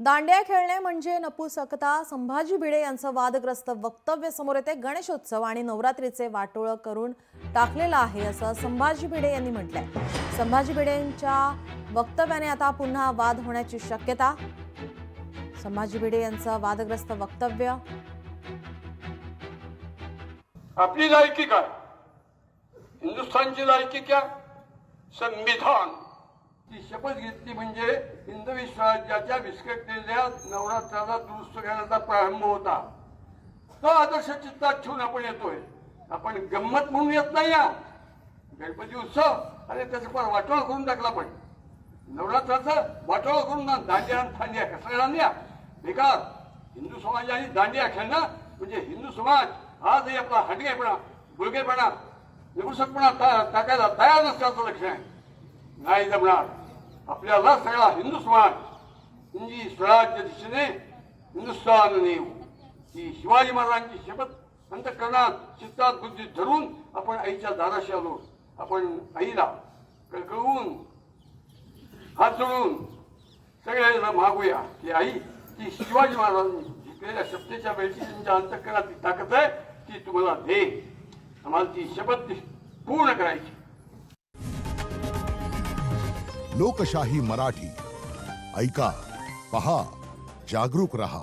दांड्या खेळणे म्हणजे नपुसकता. संभाजी भिडे यांचं वादग्रस्त वक्तव्य समोर येते. गणेशोत्सव आणि नवरात्रीचे वाटोळं करून टाकलेलं आहे असं संभाजी भिडे यांनी म्हटलंय. संभाजी भिडेंच्या वक्तव्याने आता पुन्हा वाद होण्याची शक्यता. संभाजी भिडे यांचं वादग्रस्त वक्तव्य. आपली लायकी काय, हिंदुस्थानची लायकी क्या, संविधान. ती शपथ घेतली म्हणजे हिंदवी स्वराज्याच्या विस्कटलेल्या नवरात्राला दुरुस्त करण्याचा प्रारंभ होता. तो आदर्श चित्तात ठेवून आपण येतोय. आपण गंमत म्हणून येत नाही. या गणपती उत्सव आणि त्याचा पण वाटोळा करून टाकला. पण नवरात्राचं वाटोळा करून ना दांड्या आणि फांड्या कसं आणल्या बेकार. हिंदू समाजाने दांडिया खेळणं म्हणजे हिंदू समाज आजही आपला हटकेपणा, बुळगेपणा, निपुसकपणा टाकायला तयार नसल्याचं लक्षण आहे. नाही जमणार. आपल्याला सगळा हिंदू समाज हिंदी स्वराज्य दिशेने हिंदुस्थान नेऊ ही शिवाजी महाराजांची शपथ अंतःकरणात चित्तात बुद्धीत धरून आपण आईच्या दाराशी आलो. आपण आईला कळकळून हात जोडून सगळ्यांना मागूया की आई, ती शिवाजी महाराजांनी जिंकलेल्या शपथेच्या वेळची त्यांच्या अंतःकरणातली ताकद आहे ती तुम्हाला दे. आम्हाला ती शपथ पूर्ण करायची. लोकशाही मराठी ऐका, पहा, जागरूक रहा.